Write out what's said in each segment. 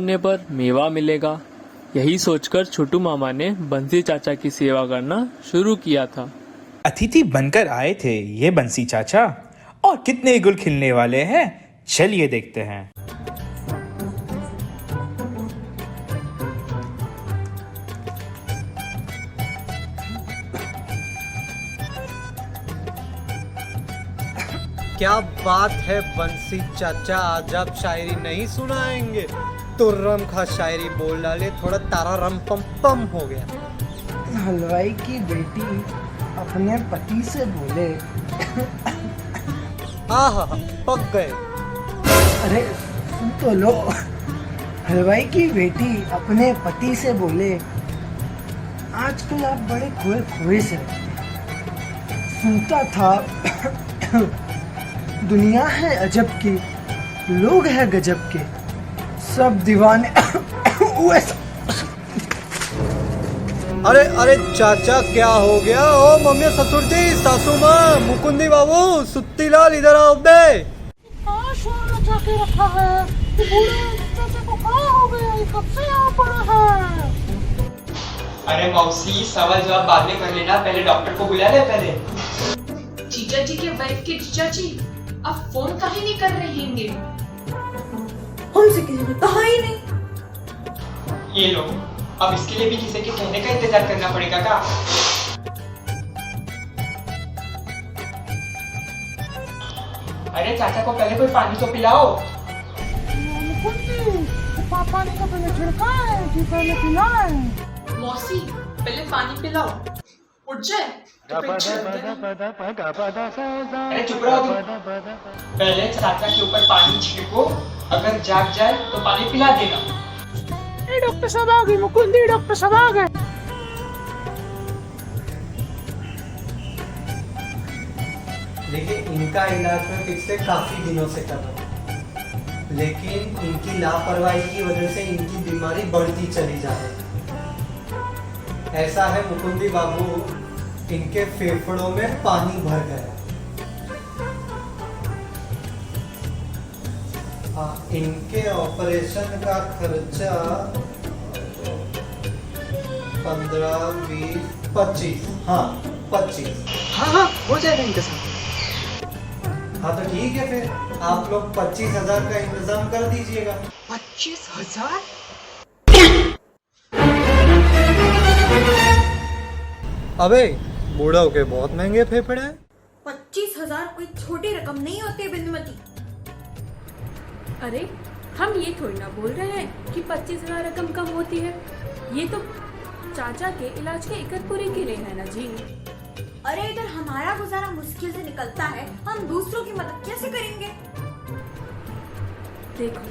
करने पर मेवा मिलेगा। यही सोचकर छोटू मामा ने बंसी चाचा की सेवा करना शुरू किया था। अतिथि बनकर आए थे ये बंसी चाचा, और कितने गुल खिलने वाले हैं, चलिए देखते हैं। क्या बात है बंसी चाचा, आज आप शायरी नहीं सुनाएंगे? तुर्रम खा शायरी बोल डाले, थोड़ा तारा रम पम पम हो गया। हलवाई की बेटी अपने पति से बोले, हाँ पक गए। अरे सुन तो लो। हलवाई की बेटी अपने पति से बोले, आजकल आप बड़े खोए खोए से रहते हैं। सुनता था दुनिया है अजब की, लोग हैं गजब के, सब दीवाने अरे चाचा क्या हो गया? ओ मम्मी, ससुर जी, सासू माँ, मुकुंदी बाबू, सुत्ती लाल, इधर आओ बे। शोर मचा के रखा है कि बूढ़े चाचा को क्या हो गया, ये कब से यहाँ पड़ा है? अरे मौसी, सवाल जवाब बाद में कर लेना, पहले डॉक्टर को बुला ले पहले। जीजा जी के वाइफ के जीजा जी अब फोन काहे नहीं कर रहे हैंगे? हमसे किसी ने कहा ही नहीं। ये लो, अब इसके लिए भी किसी के कहने का इंतजार करना पड़ेगा क्या? अरे चाचा को पहले कोई पानी तो पिलाओ। मुकुंदी, पापा ने तो पहले छिड़का है कि पहले पिलाए। मौसी, पहले पानी पिलाओ, उठ जाए तो फिर छिड़कते नहीं। अरे चुप रहो तुम। पहले चाचा के ऊपर पानी छिड़को, अगर जाग जाए तो पानी पिला देना। डॉक्टर साहब आ गए, मुकुंदी डॉक्टर साहब आ गए। लेकिन इनका इलाज में पिछले काफी दिनों से कर रहा हूं, लेकिन इनकी लापरवाही की वजह से इनकी बीमारी बढ़ती चली जा रही है। ऐसा है मुकुंदी बाबू, इनके फेफड़ों में पानी भर गया। इनके ऑपरेशन का खर्चा 15, 20, 25, हाँ 25। हाँ हो जाएगा इनके साथ। हाँ तो ठीक है, फिर आप लोग 25,000 का इंतजाम कर दीजिएगा। 25,000? अबे बूढ़ा के बहुत महंगे फेफड़े हैं। 25,000 कोई छोटी रकम नहीं होती है बिंदुमती। अरे हम ये थोड़ी ना बोल रहे हैं कि 25,000 रकम कम होती है। ये तो चाचा के इलाज के इकतपुरी के लिए है ना जी। अरे इधर हमारा गुजारा मुश्किल से निकलता है, हम दूसरों की मदद कैसे करेंगे? देखो,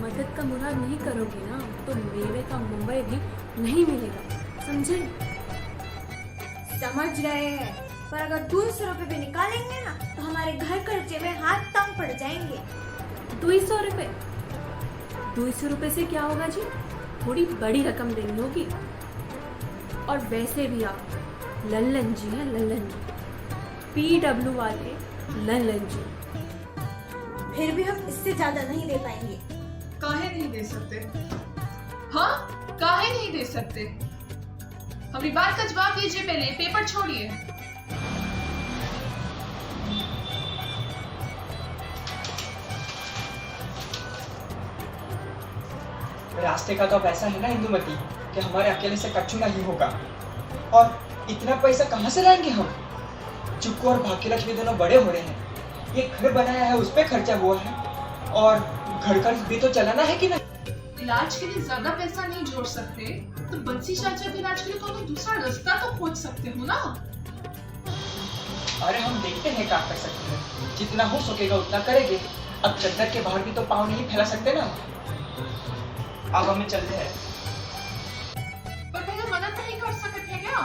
मदद का मुराद नहीं करोगे ना तो मेवे का मुंबई भी नहीं मिलेगा, समझे? समझ रहे हैं, पर अगर 200 रुपए भी निकालेंगे ना तो हमारे घर खर्चे में हाथ तंग पड़ जाएंगे। 200 रुपए? 200 रुपए से क्या होगा जी? थोड़ी बड़ी रकम देनी होगी। और वैसे भी आप लल्लन जी हैं, लल्लन जी, PW वाले लल्लन जी। फिर भी हम इससे ज्यादा नहीं दे पाएंगे। काहे नहीं दे सकते? हाँ, काहे नहीं दे सकते? हमारी बात का जवाब दीजिए, पहले पेपर छोड़िए। रास्ते का तो पैसा है ना इंदुमती, कि हमारे अकेले से कच्चू नहीं होगा। और इतना पैसा कहाँ से लाएंगे हम? चुक्कू और भाग्य लक्ष्मी दोनों बड़े हो रहे हैं, ये घर बनाया है, उस पे खर्चा हुआ है, और घर का भी तो चलाना है कि नहीं? इलाज के लिए ज्यादा पैसा नहीं जोड़ सकते तो बंसी चाचा के इलाज के लिए तो हमें दूसरा रास्ता तो खोज सकते हो ना। अरे हम देखते हैं क्या कर सकते हैं, जितना हो सकेगा उतना करेंगे। अब चद्दर के बाहर भी तो पाँव नहीं फैला सकते ना। अब हमें चलते हैं। पर पहले मदद नहीं कर सकते हैं क्या?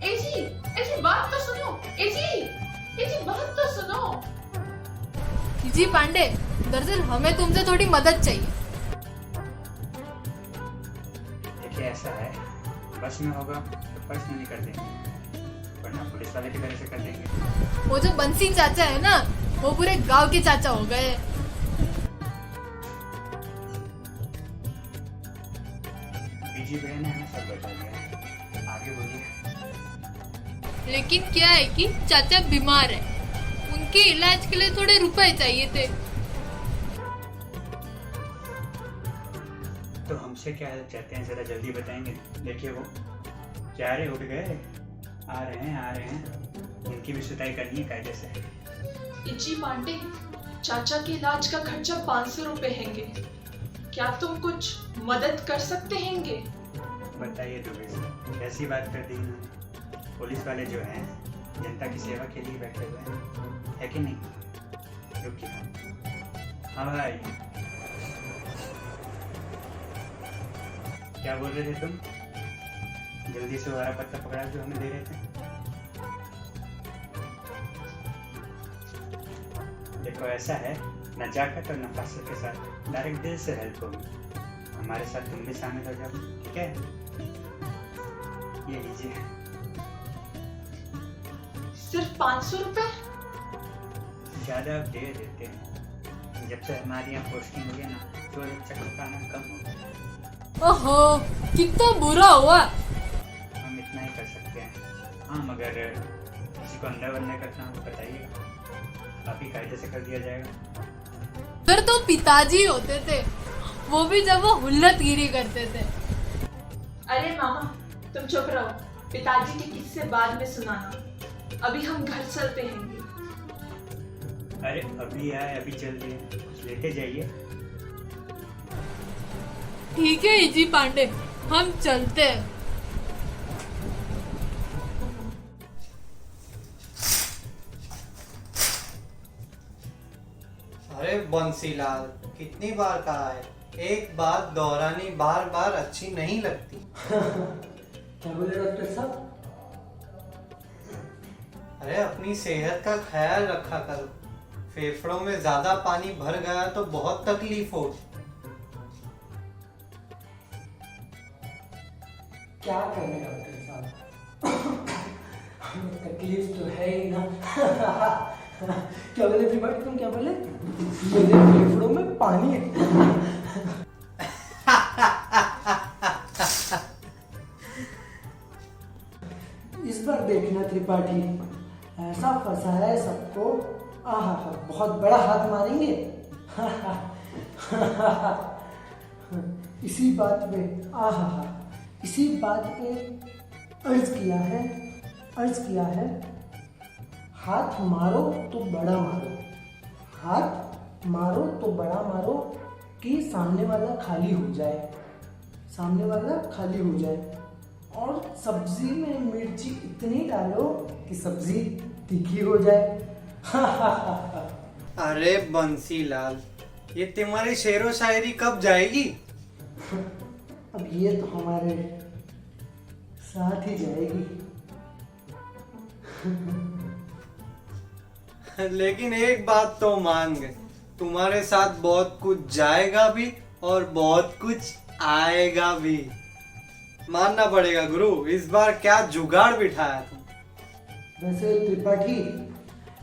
ऐसी बात तो सुनो। ऐसी बात तो सुनो। जी पांडे, दरअसल हमें तुमसे थोड़ी मदद चाहिए। देखिए ऐसा है, बस में होगा तो पर्सनली कर देंगे, वरना पुलिस वाले की तरह से कर देंगे। वो जो बंसी चाचा है ना, वो पूरे गांव के चाचा हो गए। बीजी भैया ने हमें सब बता दिया। आगे बोलिए। लेकिन क्या है कि चाचा बीमार है, उनके इलाज के लिए थोड़े रुपए चाहिए थे। तो हमसे क्या हेल्प चाहते हैं, जरा जल्दी बताएंगे। देखिए वो क्या रे, उठ गए? आ रहे हैं, उनकी भी सुताई करनी है कायदे से। जी पांडे, चाचा के इलाज का खर्चा 500 रुपए हैंगे। क्या तुम कुछ मदद कर सकते हैंगे? बताइए दुबे से, कैसी बात कर दी ना। पुलिस वाले जो हैं जनता की सेवा के लिए बैठे हुए हैं, है कि नहीं? रुकिए। हाँ भाई, क्या बोल रहे थे तुम? जल्दी से हमारा पत्ता पकड़ा जो हमें दे रहे थे। देखो ऐसा है, नजाकत और नफासत के साथ डायरेक्ट दिल से हेल्प होगी। हमारे साथ तुम भी शामिल हो जाओ, ठीक है? ये लीजिए। सिर्फ 500 रुपए? ज्यादा आप दे देते हैं। जब से हमारी यहाँ पोस्टिंग हुई है ना, तो चक्कर का आना कम हो गया। ओहो, कितना बुरा हुआ। हम इतना ही कर सकते हैं। हाँ, मगर किसी को अंदर वंदर करना हो बताइए, काफी कायदे से कर दिया जाएगा। फिर तो पिताजी होते थे, वो भी जब वो हुल्लतगिरी करते थे। अरे मामा, तुम चुप रहो। पिताजी के किस्से बाद में सुनाना, अभी हम घर चलते हैं। अरे अभी आए, अभी चल दिए, कुछ लेके जाइए। ठीक है जी पांडे, हम चलते हैं। अरे बंसीलाल, कितनी बार कहा है, एक बात दोहरानी बार बार अच्छी नहीं लगती। क्या बोले डॉक्टर साहब? अरे अपनी सेहत का ख्याल रखा करो। फेफड़ों में ज्यादा पानी भर गया तो बहुत तकलीफ हो। क्या करें डॉक्टर साहब, तकलीफ तो है ही ना। क्या बोले त्रिपाठी, तुम क्या बोले? मेरे फेफड़ों में पानी है। इस बार देखना त्रिपाठी, ऐसा फंसा है सबको। आहा, बहुत बड़ा हाथ मारेंगे। इसी बात पे, आहा, इसी बात पे अर्ज किया है, हाथ मारो तो बड़ा मारो, हाथ मारो तो बड़ा मारो कि सामने वाला खाली हो जाए, और सब्जी में मिर्ची इतनी डालो कि सब्जी तीखी हो जाए। अरे बंसीलाल, ये तुम्हारी शेरो शायरी कब जाएगी? अब ये तो हमारे साथ ही जाएगी। लेकिन एक बात तो मान गए, तुम्हारे साथ बहुत कुछ जाएगा भी और बहुत कुछ आएगा भी। मानना पड़ेगा गुरु, इस बार क्या जुगाड़ बिठाया तुम। वैसे त्रिपाठी,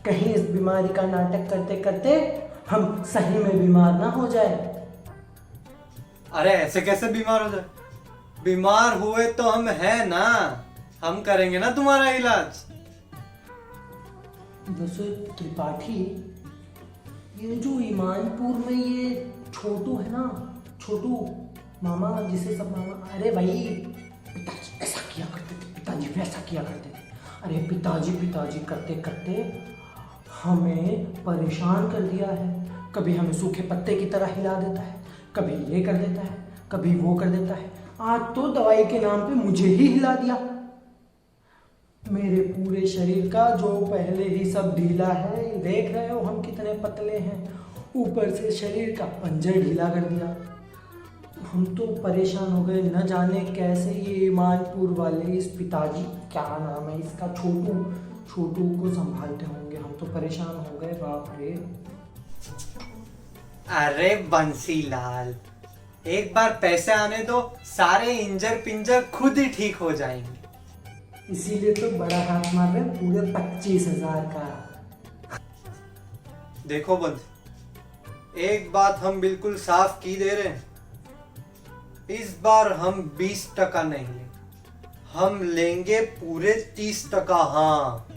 कहीं इस बीमारी का नाटक करते करते हम सही में बीमार ना हो जाए। अरे ऐसे कैसे बीमार हो जाए? बीमार हुए तो हम हैं ना, हम करेंगे ना तुम्हारा इलाज। वैसे त्रिपाठी, ये जो ईमानपुर में ये छोटू है ना, छोटू मामा, जिसे सब मामा, अरे भाई पिताजी ऐसा किया करते थे, पिताजी वैसा किया करते थे। अरे पिताजी करते करते हमें परेशान कर दिया है। कभी हमें सूखे पत्ते की तरह हिला देता है, कभी ये कर देता है, कभी वो कर देता है। आज तो दवाई के नाम पे मुझे ही हिला दिया। मेरे पूरे शरीर का जो पहले ही सब ढीला है, देख रहे हो हम कितने पतले हैं, ऊपर से शरीर का पंजर ढीला कर दिया। हम तो परेशान हो गए, न जाने कैसे ये ईमानपुर वाले इस पिताजी, क्या नाम है इसका, छोटू को संभालते होंगे। हम तो परेशान हो गए, बाप रे। अरे बंसीलाल, एक बार पैसे आने दो, सारे इंजर पिंजर खुद ही ठीक हो जाएंगे। इसीलिए तो बड़ा हाथ मार रहे, पूरे 25,000 का। देखो बंद, एक बात हम बिल्कुल साफ की दे रहे हैं, इस बार हम 20% नहीं लेंगे, हम लेंगे पूरे 30%। हाँ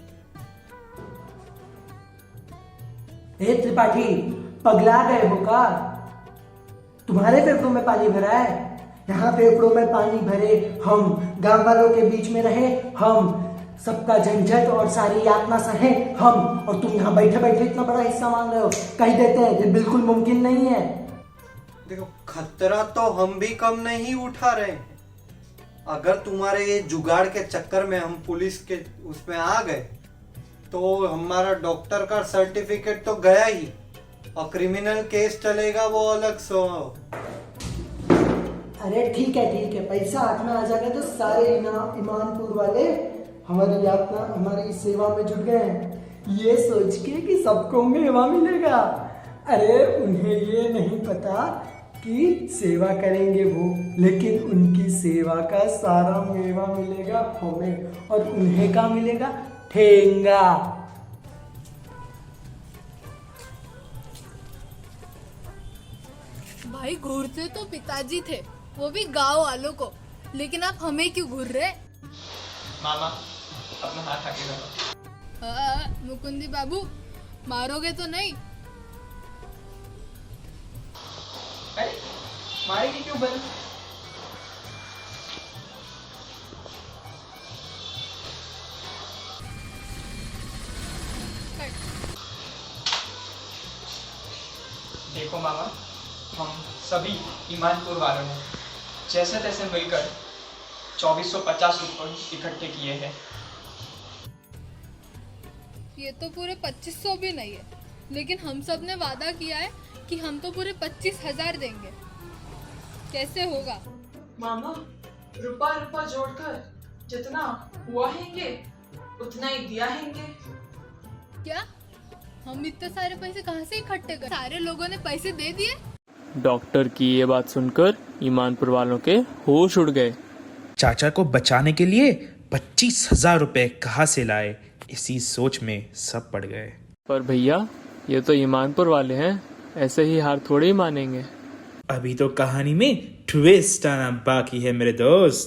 हे त्रिपाठी, पगला गए हो का? तुम्हारे फेफड़ों में पानी भरा है? यहाँ फेफड़ों में पानी भरे हम, गांव वालों के बीच में रहे हम, सबका झंझट और सारी यातना सहे हम, और तुम यहाँ बैठे बैठे इतना बड़ा हिस्सा मांग रहे हो। कह देते हैं ये बिल्कुल मुमकिन नहीं है। देखो, खतरा तो हम भी कम नहीं उठा रहे हैं। अगर तुम्हारे ये जुगाड़ के चक्कर में हम पुलिस के उसमें आ गए तो हमारा डॉक्टर का सर्टिफिकेट तो गया ही, और क्रिमिनल केस चलेगा वो अलग सो। अरे ठीक है, पैसा हाथ में आ जाएगा तो सारे ईमानपुर वाले हमारी यातना, हमारी सेवा में जुट गए हैं, ये सोच के कि सबको मेवा मिलेगा। अरे उन्हें ये नहीं पता कि सेवा करेंगे वो, लेकिन उनकी सेवा का सारा मेवा मिलेगा हमें, और उन्हें क्या मिलेगा? ठेंगा। भाई घूरते तो पिताजी थे, वो भी गांव वालों को, लेकिन आप हमें क्यों घूर रहे? मामा अपना हाथ आगे करो। मुकुंदी बाबू, मारोगे तो नहीं? अरे मारेगी क्यों बल? देखो मामा, हम सभी ईमानपुर वालों ने जैसे तैसे मिलकर 2450 रुपये इकट्ठे किए हैं। ये तो पूरे 2500 भी नहीं है, लेकिन हम सब ने वादा किया है कि हम तो पूरे 25,000 देंगे। कैसे होगा? मामा, रुपा जोड़कर जितना हुआ हैंगे उतना ही दिया हैंगे। क्या हम इतने सारे पैसे कहाँ से इकट्ठे कर? सारे लोगों ने पैसे दे दिए? डॉक्टर की ये बात सुनकर ईमानपुर वालों के होश उड़ गए। चाचा को बचाने के लिए 25,000 रुपए कहाँ से लाए, इसी सोच में सब पड़ गए। पर भैया, ये तो ईमानपुर वाले हैं, ऐसे ही हार थोड़े ही मानेंगे। अभी तो कहानी में ट्विस्ट आना बाकी है मेरे दोस्त।